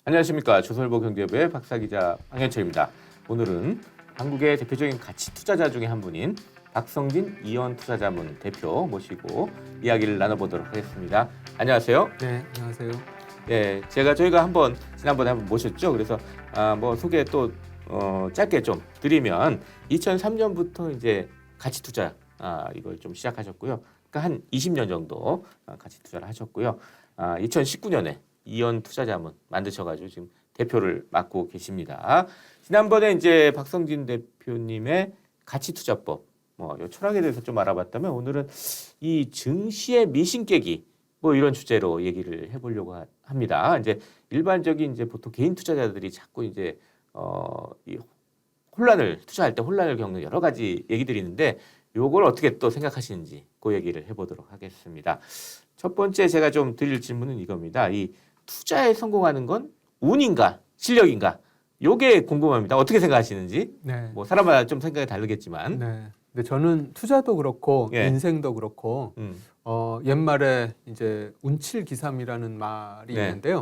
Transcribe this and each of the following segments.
안녕하십니까. 조선일보 경제부의 박사기자 황현철입니다. 오늘은 한국의 대표적인 가치 투자자 중에 한 분인 박성진 이원투자자문 대표 모시고 이야기를 나눠보도록 하겠습니다. 안녕하세요. 네, 안녕하세요. 네, 저희가 지난번에 한번 모셨죠. 그래서 소개 또 짧게 좀 드리면 2003년부터 이제 가치 투자 이걸 좀 시작하셨고요. 그러니까 한 20년 정도 가치 투자를 하셨고요. 2019년에 이원 투자자문 만드셔가지고 지금 대표를 맡고 계십니다. 지난번에 이제 박성진 대표님의 가치 투자법, 이 철학에 대해서 좀 알아봤다면 오늘은 이 증시의 미신 깨기 이런 주제로 얘기를 해보려고 합니다. 이제 일반적인 이제 보통 개인 투자자들이 자꾸 이제 이 투자할 때 혼란을 겪는 여러 가지 얘기들이 있는데 요걸 어떻게 또 생각하시는지 그 얘기를 해보도록 하겠습니다. 첫 번째 제가 좀 드릴 질문은 이겁니다. 이 투자에 성공하는 건 운인가 실력인가? 요게 궁금합니다. 어떻게 생각하시는지. 네. 사람마다 좀 생각이 다르겠지만. 네. 근데 저는 투자도 그렇고 예. 인생도 그렇고 옛말에 이제 운칠기삼이라는 말이 네. 있는데요.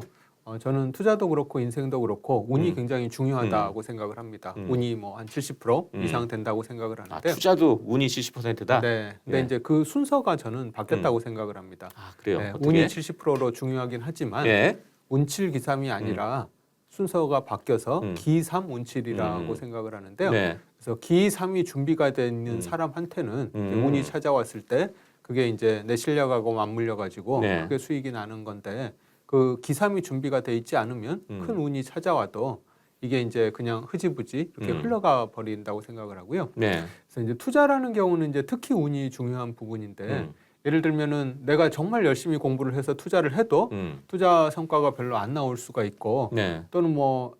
저는 투자도 그렇고 인생도 그렇고 운이 굉장히 중요하다고 생각을 합니다. 운이 한 70% 이상 된다고 생각을 하는데요. 투자도 운이 70%다? 네. 근데 예. 이제 그 순서가 저는 바뀌었다고 생각을 합니다. 그래요? 네, 어떻게? 운이 70%로 중요하긴 하지만 예. 운칠기삼이 아니라 순서가 바뀌어서 기삼운칠이라고 생각을 하는데요. 네. 그래서 기삼이 준비가 돼 있는 사람한테는 운이 찾아왔을 때 그게 이제 내 실력하고 맞물려 가지고 네. 그게 수익이 나는 건데 그 기삼이 준비가 돼 있지 않으면 큰 운이 찾아와도 이게 이제 그냥 흐지부지 이렇게 흘러가 버린다고 생각을 하고요. 네. 그래서 이제 투자라는 경우는 이제 특히 운이 중요한 부분인데 예를 들면은 내가 정말 열심히 공부를 해서 투자를 해도 투자 성과가 별로 안 나올 수가 있고 네. 또는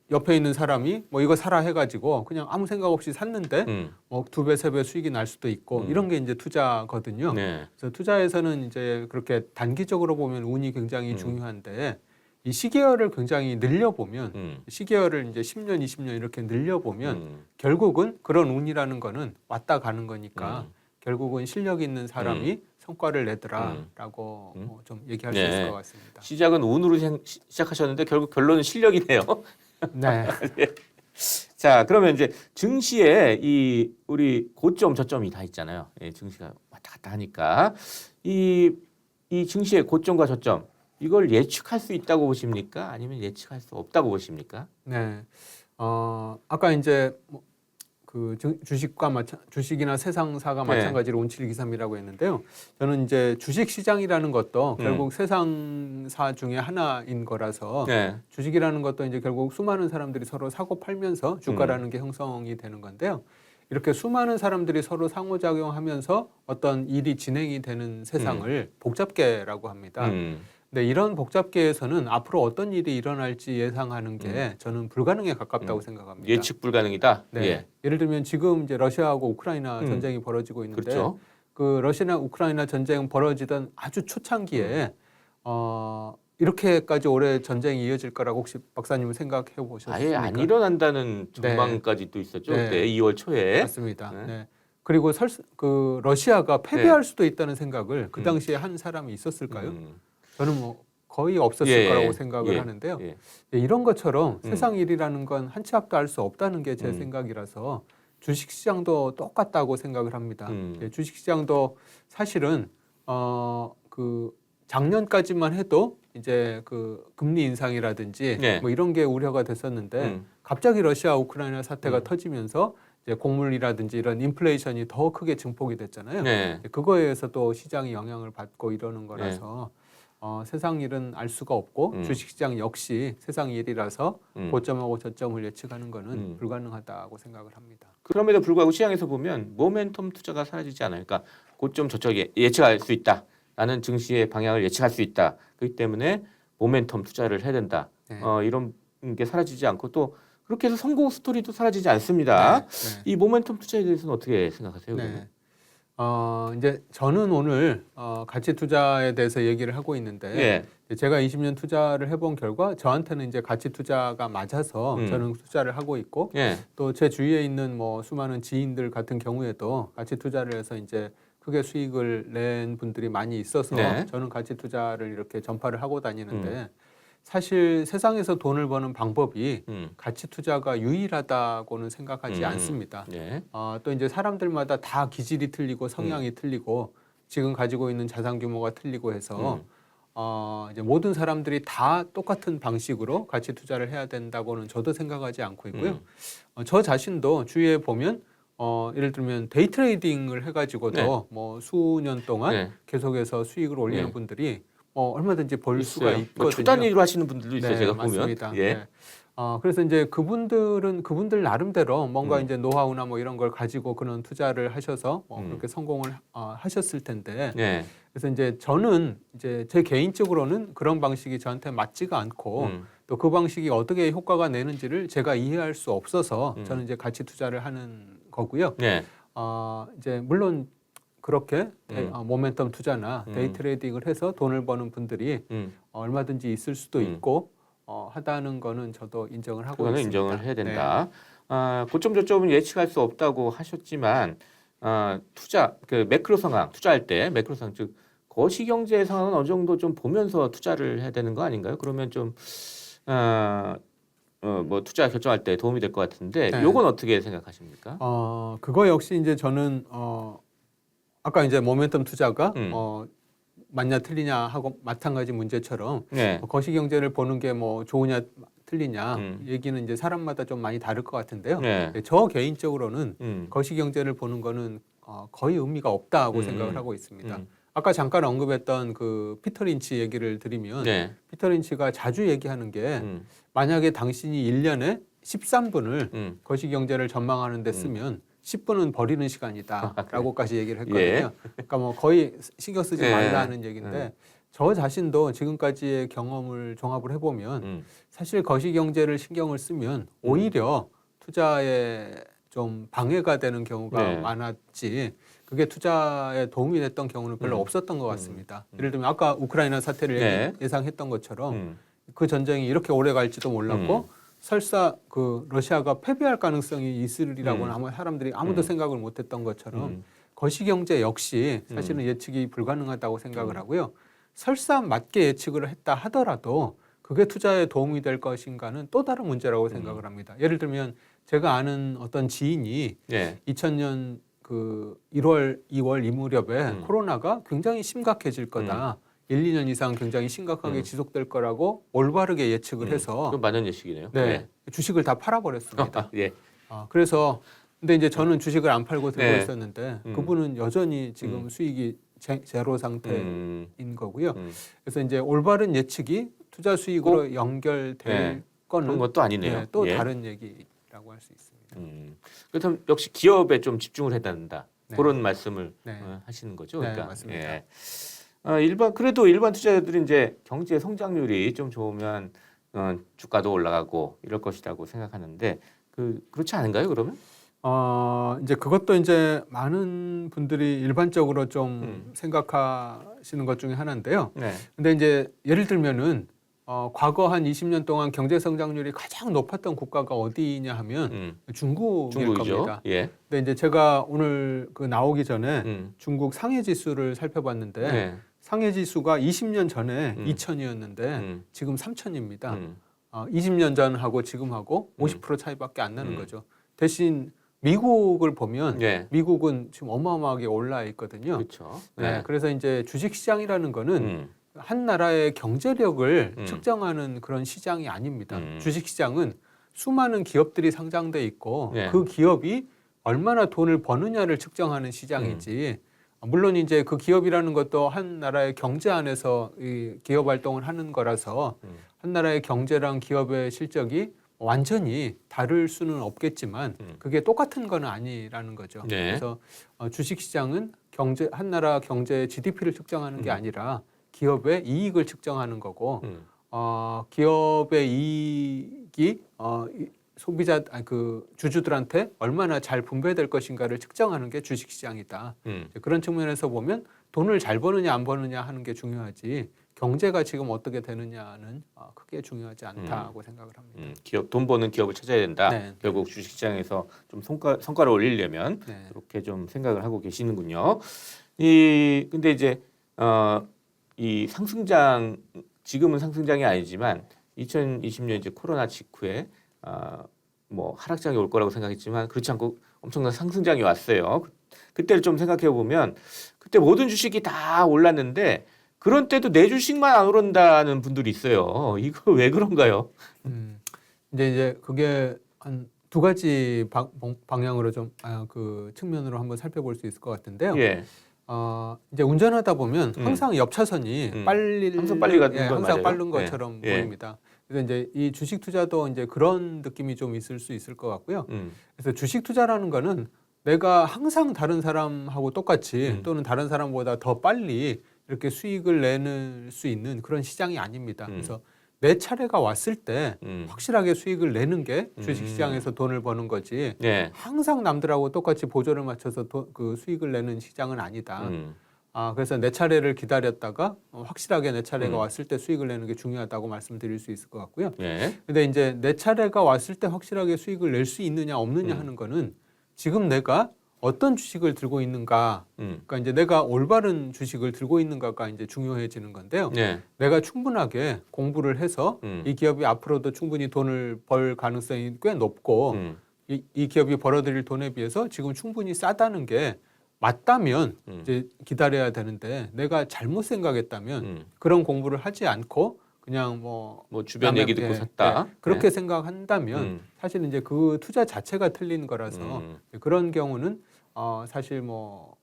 옆에 있는 사람이 이거 사라 해가지고 그냥 아무 생각 없이 샀는데 2배, 3배 수익이 날 수도 있고 이런 게 이제 투자거든요. 네. 그래서 투자에서는 이제 그렇게 단기적으로 보면 운이 굉장히 중요한데 이 시계열을 굉장히 늘려보면 시계열을 이제 10년, 20년 이렇게 늘려보면 결국은 그런 운이라는 거는 왔다 가는 거니까 결국은 실력 있는 사람이 성과를 내더라라고 좀 얘기할 수 네. 있을 것 같습니다. 시작은 운으로 시작하셨는데 결국 결론은 실력이네요. 네. 자, 그러면 이제 증시에 우리 고점, 저점이 다 있잖아요. 예, 증시가 왔다 갔다 하니까 이 증시의 고점과 저점 이걸 예측할 수 있다고 보십니까? 아니면 예측할 수 없다고 보십니까? 네. 아까 이제 그 주식이나 세상사가 네. 마찬가지로 운칠기삼이라고 했는데요. 저는 이제 주식 시장이라는 것도 결국 세상사 중에 하나인 거라서 네. 주식이라는 것도 이제 결국 수많은 사람들이 서로 사고 팔면서 주가라는 게 형성이 되는 건데요. 이렇게 수많은 사람들이 서로 상호작용하면서 어떤 일이 진행이 되는 세상을 복잡계라고 합니다. 근데 이런 복잡계에서는 앞으로 어떤 일이 일어날지 예상하는 게 저는 불가능에 가깝다고 생각합니다. 예측 불가능이다. 네. 예. 예를 들면 지금 이제 러시아하고 우크라이나 전쟁이 벌어지고 있는데 그렇죠. 그 러시아나 우크라이나 전쟁 벌어지던 아주 초창기에 이렇게까지 오래 전쟁이 이어질 거라고 혹시 박사님은 생각해 보셨습니까? 아예 안 일어난다는 전망까지 또 있었죠. 네. 그때 2월 초에. 맞습니다. 네. 네. 그리고 그 러시아가 패배할 수도 있다는 생각을 그 당시에 한 사람이 있었을까요? 저는 거의 없었을 거라고 생각을 하는데요. 예. 이런 것처럼 세상 일이라는 건 한 치 앞도 알 수 없다는 게 제 생각이라서 주식시장도 똑같다고 생각을 합니다. 주식시장도 사실은 그 작년까지만 해도 이제 그 금리 인상이라든지 네. 이런 게 우려가 됐었는데 갑자기 러시아 우크라이나 사태가 터지면서 이제 곡물이라든지 이런 인플레이션이 더 크게 증폭이 됐잖아요. 네. 그거에 의해서 또 시장이 영향을 받고 이러는 거라서 세상 일은 알 수가 없고 주식시장 역시 세상 일이라서 고점하고 저점을 예측하는 거는 불가능하다고 생각을 합니다. 그럼에도 불구하고 시장에서 보면 모멘텀 투자가 사라지지 않아요. 그러니까 고점 저점이 예측할 수 있다. 나는 증시의 방향을 예측할 수 있다. 그렇기 때문에 모멘텀 투자를 해야 된다. 네. 이런 게 사라지지 않고 또 그렇게 해서 성공 스토리도 사라지지 않습니다. 네. 이 모멘텀 투자에 대해서는 어떻게 생각하세요? 네. 이제 저는 오늘 가치 투자에 대해서 얘기를 하고 있는데 제가 20년 투자를 해본 결과 저한테는 이제 가치 투자가 맞아서 저는 투자를 하고 있고 또 제 주위에 있는 수많은 지인들 같은 경우에도 가치 투자를 해서 이제 크게 수익을 낸 분들이 많이 있어서 저는 가치 투자를 이렇게 전파를 하고 다니는데 사실 세상에서 돈을 버는 방법이 음. 가치 투자가 유일하다고는 생각하지 않습니다. 예. 또 이제 사람들마다 다 기질이 틀리고 성향이 틀리고 지금 가지고 있는 자산 규모가 틀리고 해서 이제 모든 사람들이 다 똑같은 방식으로 가치 투자를 해야 된다고는 저도 생각하지 않고 있고요. 저 자신도 주위에 보면 예를 들면 데이 트레이딩을 해가지고도 네. 뭐 수년 동안 네. 계속해서 수익을 올리는 네. 분들이 얼마든지 벌 수가 있어요. 있거든요. 뭐 주 단위로 하시는 분들도 있어요. 네, 제가 맞습니다. 보면. 예. 네. 그래서 이제 그분들 나름대로 뭔가 음. 이제 노하우나 뭐 이런 걸 가지고 그런 투자를 하셔서 음. 그렇게 성공을 하셨을 텐데 네. 그래서 이제 저는 이제 제 개인적으로는 그런 방식이 저한테 맞지가 않고 또 그 방식이 어떻게 효과가 내는지를 제가 이해할 수 없어서 저는 이제 가치 투자를 하는 거고요. 네. 이제 물론 그렇게 모멘텀 투자나 데이 음. 트레이딩을 해서 돈을 버는 분들이 얼마든지 있을 수도 있고 하다는 거는 저도 인정을 하고 그거는 있습니다. 인정을 해야 된다. 고점 저점은 예측할 수 없다고 하셨지만 투자 그 매크로 상황 투자할 때 매크로 상황 즉 거시 경제 상황은 어느 정도 좀 보면서 투자를 해야 되는 거 아닌가요? 그러면 좀 뭐 투자 결정할 때 도움이 될 것 같은데 네. 요건 어떻게 생각하십니까? 그거 역시 이제 저는 아까 이제 모멘텀 투자가 맞냐 틀리냐 하고 마찬가지 문제처럼 네. 거시 경제를 보는 게 뭐 좋으냐 틀리냐 얘기는 이제 사람마다 좀 많이 다를 것 같은데요. 네. 저 개인적으로는 거시 경제를 보는 거는 거의 의미가 없다고 생각을 하고 있습니다. 아까 잠깐 언급했던 그 피터 린치 얘기를 드리면 네. 피터 린치가 자주 얘기하는 게 만약에 당신이 1년에 13분을 거시 경제를 전망하는 데 쓰면 10분은 버리는 시간이다라고까지 얘기를 했거든요. 예. 그러니까 뭐 거의 신경 쓰지 예. 말라는 얘기인데 저 자신도 지금까지의 경험을 종합을 해보면 사실 거시 경제를 신경을 쓰면 오히려 투자에 좀 방해가 되는 경우가 네. 많았지 그게 투자에 도움이 됐던 경우는 별로 없었던 것 같습니다. 예를 들면 아까 우크라이나 사태를 네. 예상했던 것처럼 그 전쟁이 이렇게 오래 갈지도 몰랐고 설사 그 러시아가 패배할 가능성이 있으리라고는 아마 사람들이 아무도 생각을 못했던 것처럼 거시 경제 역시 사실은 예측이 불가능하다고 생각을 하고요. 설사 맞게 예측을 했다 하더라도 그게 투자에 도움이 될 것인가는 또 다른 문제라고 생각을 합니다. 예를 들면 제가 아는 어떤 지인이 네. 2000년 그 1월, 2월 이 무렵에 코로나가 굉장히 심각해질 거다. 1, 2년 이상 굉장히 심각하게 지속될 거라고 올바르게 예측을 해서 그건 맞는 예측이네요. 네, 주식을 다 팔아버렸습니다. 예. 그래서 근데 이제 저는 주식을 안 팔고 들고 네. 있었는데 그분은 여전히 지금 수익이 제로 상태인 거고요. 그래서 이제 올바른 예측이 투자 수익으로 연결될 네. 거는 그런 것도 아니네요. 네, 또 예. 다른 얘기라고 할 수 있습니다. 그렇다면 역시 기업에 좀 집중을 해야 된다. 네. 그런 말씀을 네. 하시는 거죠. 네, 그러니까 맞습니다. 예. 그래도 일반 투자자들이 이제 경제 성장률이 좀 좋으면 주가도 올라가고 이럴 것이라고 생각하는데 그렇지 않은가요? 그러면? 이제 그것도 이제 많은 분들이 일반적으로 좀 생각하시는 것 중에 하나인데요. 네. 근데 이제 예를 들면은 과거 한 20년 동안 경제 성장률이 가장 높았던 국가가 어디냐 하면 중국일 중국이죠. 겁니다. 예. 근데 이제 제가 오늘 그 나오기 전에 중국 상해 지수를 살펴봤는데 네. 상해 지수가 20년 전에 2,000이었는데 지금 3,000입니다. 20년 전하고 지금하고 50% 차이밖에 안 나는 거죠. 대신 미국을 보면 예. 미국은 지금 어마어마하게 올라 있거든요. 그렇죠. 네, 그래서 이제 주식 시장이라는 거는 한 나라의 경제력을 측정하는 그런 시장이 아닙니다. 주식 시장은 수많은 기업들이 상장돼 있고 네. 그 기업이 얼마나 돈을 버느냐를 측정하는 시장이지. 물론 이제 그 기업이라는 것도 한 나라의 경제 안에서 이 기업 활동을 하는 거라서 한 나라의 경제랑 기업의 실적이 완전히 다를 수는 없겠지만 그게 똑같은 건 아니라는 거죠. 네. 그래서 주식 시장은 한 나라 경제의 GDP를 측정하는 게 아니라 기업의 이익을 측정하는 거고 기업의 이익이 소비자 그 주주들한테 얼마나 잘 분배될 것인가를 측정하는 게 주식 시장이다. 그런 측면에서 보면 돈을 잘 버느냐 안 버느냐 하는 게 중요하지 경제가 지금 어떻게 되느냐는 크게 중요하지 않다고 생각을 합니다. 돈 버는 기업을 찾아야 된다. 네. 결국 주식시장에서 좀 성과를 올리려면 네. 그렇게 좀 생각을 하고 계시는군요. 근데 이제 이 상승장 지금은 상승장이 아니지만 2020년 이제 코로나 직후에 뭐 하락장이 올 거라고 생각했지만 그렇지 않고 엄청난 상승장이 왔어요. 그때를 좀 생각해 보면 그때 모든 주식이 다 올랐는데 그런 때도 내 주식만 안 오른다는 분들이 있어요. 이거 왜 그런가요? 이제 그게 한 두 가지 방향으로 좀 그 측면으로 한번 살펴볼 수 있을 것 같은데요. 예. 이제 운전하다 보면 항상 옆 차선이 항상 빨리 가는 건 항상 맞아요. 빠른 것처럼 예. 보입니다. 그래서 이제 이 주식 투자도 이제 그런 느낌이 좀 있을 수 있을 것 같고요. 그래서 주식 투자라는 거는 내가 항상 다른 사람하고 똑같이 또는 다른 사람보다 더 빨리 이렇게 수익을 내는 수 있는 그런 시장이 아닙니다. 그래서 내 차례가 왔을 때 확실하게 수익을 내는 게 주식시장에서 돈을 버는 거지. 예. 항상 남들하고 똑같이 보조를 맞춰서 그 수익을 내는 시장은 아니다. 그래서 내 차례를 기다렸다가 확실하게 내 차례가 왔을 때 수익을 내는 게 중요하다고 말씀드릴 수 있을 것 같고요. 예. 근데 이제 내 차례가 왔을 때 확실하게 수익을 낼 수 있느냐 없느냐 하는 거는 지금 내가 어떤 주식을 들고 있는가, 그러니까 이제 내가 올바른 주식을 들고 있는가가 이제 중요해지는 건데요. 예. 내가 충분하게 공부를 해서 이 기업이 앞으로도 충분히 돈을 벌 가능성이 꽤 높고 이 기업이 벌어들일 돈에 비해서 지금 충분히 싸다는 게 맞다면 이제 기다려야 되는데 내가 잘못 생각했다면 그런 공부를 하지 않고 그냥 뭐 주변 얘기 듣고 샀다. 그렇게 생각한다면 사실은 이제 그 투자 자체가 틀린 거라서 그런 경우는 사실 뭐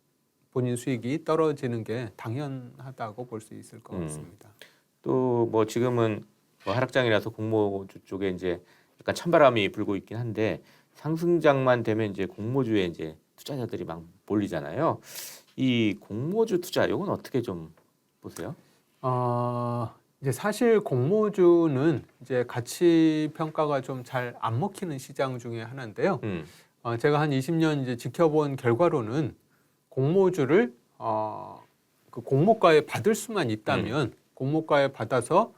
본인 수익이 떨어지는 게 당연하다고 볼 수 있을 것 같습니다. 또 뭐 지금은 뭐 하락장이라서 공모주 쪽에 이제 약간 찬바람이 불고 있긴 한데 상승장만 되면 이제 공모주에 이제 투자자들이 막 몰리잖아요. 이 공모주 투자 이건 어떻게 좀 보세요? 이제 사실 공모주는 이제 가치 평가가 좀 잘 안 먹히는 시장 중에 하나인데요. 제가 한 20년 이제 지켜본 결과로는 공모주를 그 공모가에 받을 수만 있다면 공모가에 받아서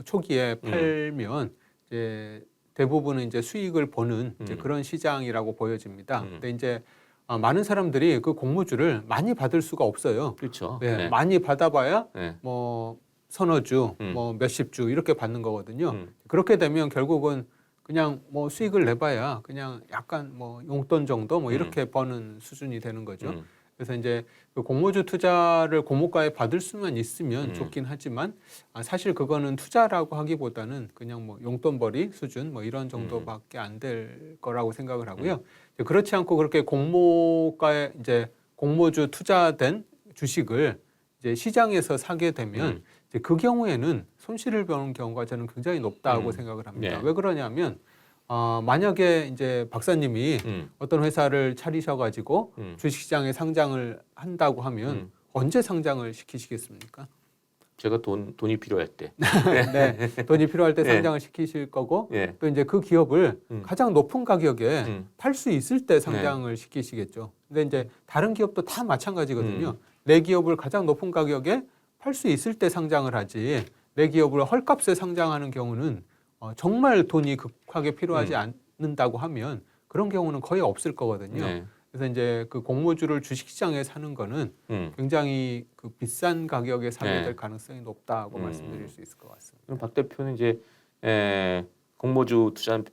초기에 팔면 이제 대부분은 이제 수익을 보는 이제 그런 시장이라고 보여집니다. 근데 이제 많은 사람들이 그 공모주를 많이 받을 수가 없어요. 그렇죠. 네, 네. 많이 받아봐야 네. 뭐 서너 주, 뭐 몇십 주 이렇게 받는 거거든요. 그렇게 되면 결국은 그냥 뭐 수익을 내봐야 그냥 약간 뭐 용돈 정도 뭐 이렇게 버는 수준이 되는 거죠. 그래서 이제 그 공모주 투자를 공모가에 받을 수만 있으면 좋긴 하지만 사실 그거는 투자라고 하기보다는 그냥 뭐 용돈벌이 수준 뭐 이런 정도밖에 안 될 거라고 생각을 하고요. 그렇지 않고 그렇게 공모가에 이제 공모주 투자된 주식을 이제 시장에서 사게 되면 이제 그 경우에는 손실을 보는 경우가 저는 굉장히 높다고 생각을 합니다. 네. 왜 그러냐면 만약에 이제 박사님이 어떤 회사를 차리셔가지고 주식시장에 상장을 한다고 하면 언제 상장을 시키시겠습니까? 제가 돈이 필요할 때. 네, 돈이 필요할 때 네. 상장을 시키실 거고 예. 또 이제 그 기업을 가장 높은 가격에 팔 수 있을 때 상장을 시키시겠죠. 근데 이제 다른 기업도 다 마찬가지거든요. 내 기업을 가장 높은 가격에 팔 수 있을 때 상장을 하지 내 기업을 헐값에 상장하는 경우는 정말 돈이 급하게 필요하지 않는다고 하면 그런 경우는 거의 없을 거거든요. 네. 그래서 이제 그 공모주를 주식시장에 사는 거는 굉장히 그 비싼 가격에 사게 네. 될 가능성이 높다고 말씀드릴 수 있을 것 같습니다. 그럼 박 대표는 이제 공모주 투자는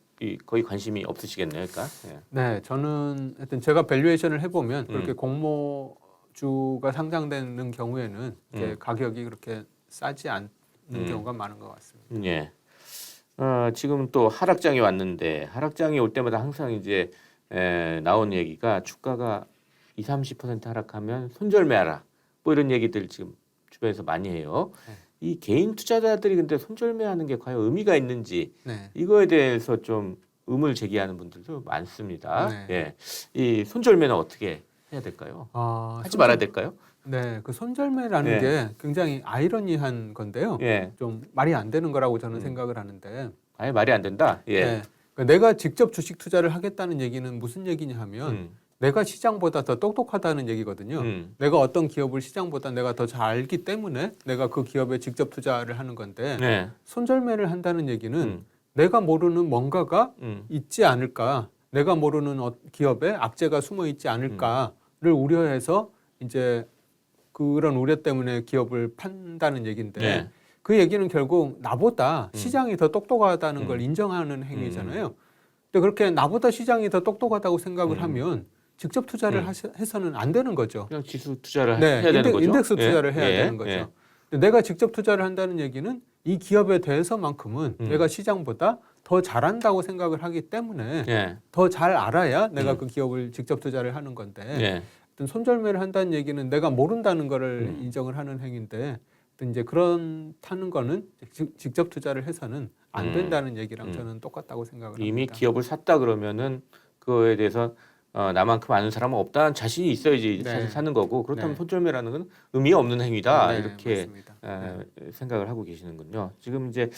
거의 관심이 없으시겠네요, 그러니까. 예. 네, 저는 하여튼 제가 밸류에이션을 해보면 그렇게 공모주가 상장되는 경우에는 이렇게 가격이 그렇게 싸지 않는 경우가 많은 것 같습니다. 예. 지금 또 하락장이 왔는데 하락장이 올 때마다 항상 이제 나온 얘기가 주가가 20-30% 하락하면 손절매하라. 뭐 이런 얘기들 지금 주변에서 많이 해요. 이 개인 투자자들이 근데 손절매하는 게 과연 의미가 있는지 네. 이거에 대해서 좀 의문을 제기하는 분들도 많습니다. 네. 예. 이 손절매는 어떻게 해야 될까요? 하지 말아야 될까요? 네, 그 손절매라는 네. 게 굉장히 아이러니한 건데요. 예. 좀 말이 안 되는 거라고 저는 생각을 하는데. 아예 말이 안 된다. 예. 네, 그러니까 내가 직접 주식 투자를 하겠다는 얘기는 무슨 얘기냐 하면 내가 시장보다 더 똑똑하다는 얘기거든요. 내가 어떤 기업을 시장보다 내가 더 잘 알기 때문에 내가 그 기업에 직접 투자를 하는 건데 네. 손절매를 한다는 얘기는 내가 모르는 뭔가가 있지 않을까, 내가 모르는 기업에 악재가 숨어 있지 않을까를 우려해서 이제 그런 우려 때문에 기업을 판다는 얘기인데 네. 그 얘기는 결국 나보다 시장이 더 똑똑하다는 걸 인정하는 행위잖아요. 근데 그렇게 나보다 시장이 더 똑똑하다고 생각을 하면 직접 투자를 해서는 안 되는 거죠. 그냥 지수 투자를 네, 해야 되는 거죠. 인덱스 투자를 해야 되는 거죠. 예. 근데 내가 직접 투자를 한다는 얘기는 이 기업에 대해서만큼은 내가 시장보다 더 잘한다고 생각을 하기 때문에 예. 더 잘 알아야 내가 그 기업을 직접 투자를 하는 건데 예. 어떤 손절매를 한다는 얘기는 내가 모른다는 거를 인정을 하는 행위인데 어떤 이제 그렇다는 거는 직접 투자를 해서는 안 된다는 얘기랑 저는 똑같다고 생각을 이미 합니다. 기업을 샀다 그러면은 그거에 대해서 나만큼 아는 사람은 없다는 자신이 있어야지 네. 사실 사는 거고 그렇다면 네. 손절매라는 건 의미 없는 행위다 네, 이렇게 맞습니다. 생각을 하고 계시는군요. 지금 이제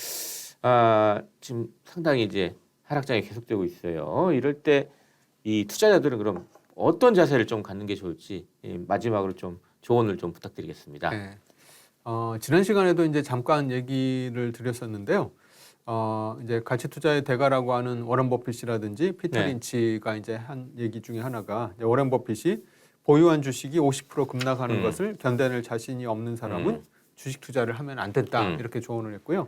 지금 상당히 이제 하락장이 계속되고 있어요. 이럴 때 이 투자자들은 그럼 어떤 자세를 좀 갖는 게 좋을지 마지막으로 좀 조언을 좀 부탁드리겠습니다. 네. 지난 시간에도 이제 잠깐 얘기를 드렸었는데요. 이제 가치 투자의 대가라고 하는 워런 버핏이라든지 피터 네. 린치가 이제 한 얘기 중에 하나가 이제 워런 버핏이 보유한 주식이 50% 급락하는 것을 견뎌낼 자신이 없는 사람은 주식 투자를 하면 안 된다 이렇게 조언을 했고요.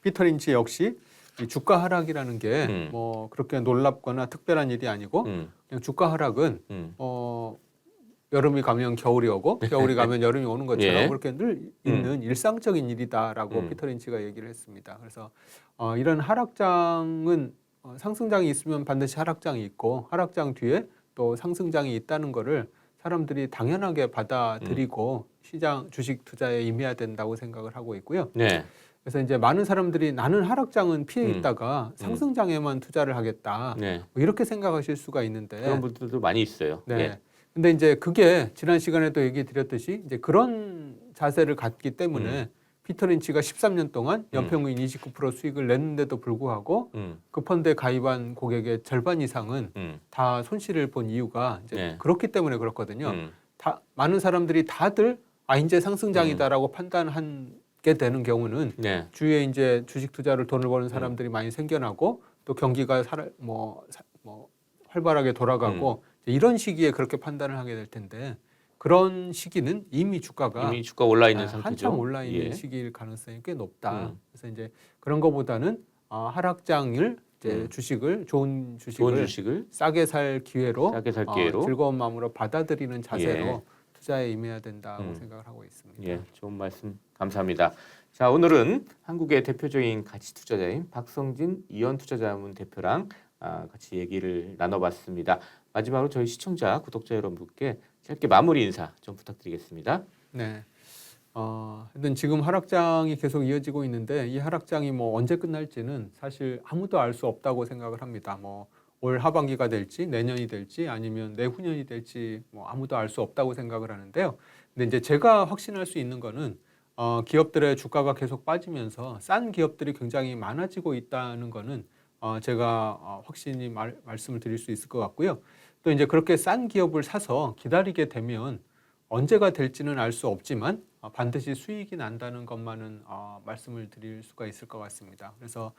피터 린치 역시 이 주가 하락이라는 게 뭐 그렇게 놀랍거나 특별한 일이 아니고 그냥 주가 하락은 여름이 가면 겨울이 오고 겨울이 가면 여름이 오는 것처럼 예. 그렇게 늘 있는 일상적인 일이다라고 피터 린치가 얘기를 했습니다. 그래서 이런 하락장은 상승장이 있으면 반드시 하락장이 있고 하락장 뒤에 또 상승장이 있다는 거를 사람들이 당연하게 받아들이고 시장 주식 투자에 임해야 된다고 생각을 하고 있고요. 네. 그래서 이제 많은 사람들이 나는 하락장은 피해 있다가 상승장에만 투자를 하겠다. 네. 뭐 이렇게 생각하실 수가 있는데 그런 분들도 많이 있어요. 네. 예. 근데 이제 그게 지난 시간에도 얘기 드렸듯이 이제 그런 자세를 갖기 때문에 피터 린치가 13년 동안 연평균 29% 수익을 냈는데도 불구하고 그 펀드에 가입한 고객의 절반 이상은 다 손실을 본 이유가 이제 네. 그렇기 때문에 그렇거든요. 다 많은 사람들이 다들 이제 상승장이다라고 판단하게 되는 경우는 네. 주위에 이제 주식 투자를 돈을 버는 사람들이 많이 생겨나고 또 경기가 활발하게 돌아가고 이런 시기에 그렇게 판단을 하게 될 텐데 그런 시기는 이미 주가가 이미 올라 있는 상태죠. 한참 올라 있는 예. 시기일 가능성이 꽤 높다. 그래서 이제 그런 거보다는 하락장을 이제 좋은 주식을 싸게 살 기회로 즐거운 마음으로 받아들이는 자세로 예. 투자에 임해야 된다고 생각을 하고 있습니다. 예, 좋은 말씀 감사합니다. 자, 오늘은 한국의 대표적인 가치 투자자인 박성진 이현투자자문 대표랑 같이 얘기를 나눠봤습니다. 마지막으로 저희 시청자, 구독자 여러분께 짧게 마무리 인사 좀 부탁드리겠습니다. 네. 하여튼 지금 하락장이 계속 이어지고 있는데 이 하락장이 뭐 언제 끝날지는 사실 아무도 알 수 없다고 생각을 합니다. 뭐 올 하반기가 될지 내년이 될지 아니면 내후년이 될지 뭐 아무도 알 수 없다고 생각을 하는데요. 근데 이제 제가 확신할 수 있는 거는 기업들의 주가가 계속 빠지면서 싼 기업들이 굉장히 많아지고 있다는 거는 제가 확신히 말씀을 드릴 수 있을 것 같고요. 또 이제 그렇게 싼 기업을 사서 기다리게 되면 언제가 될지는 알 수 없지만 반드시 수익이 난다는 것만은 말씀을 드릴 수가 있을 것 같습니다. 그래서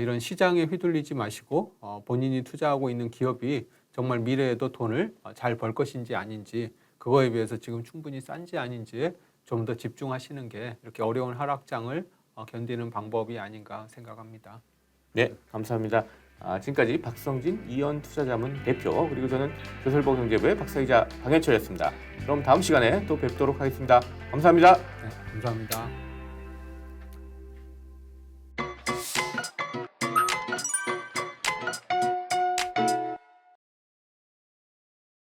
이런 시장에 휘둘리지 마시고 본인이 투자하고 있는 기업이 정말 미래에도 돈을 잘 벌 것인지 아닌지 그거에 비해서 지금 충분히 싼지 아닌지에 좀 더 집중하시는 게 이렇게 어려운 하락장을 견디는 방법이 아닌가 생각합니다. 네, 감사합니다. 지금까지 박성진 이현투자자문 대표 그리고 저는 조설보 경제부의 박사이자 강현철이었습니다. 그럼 다음 시간에 또 뵙도록 하겠습니다. 감사합니다. 네, 감사합니다.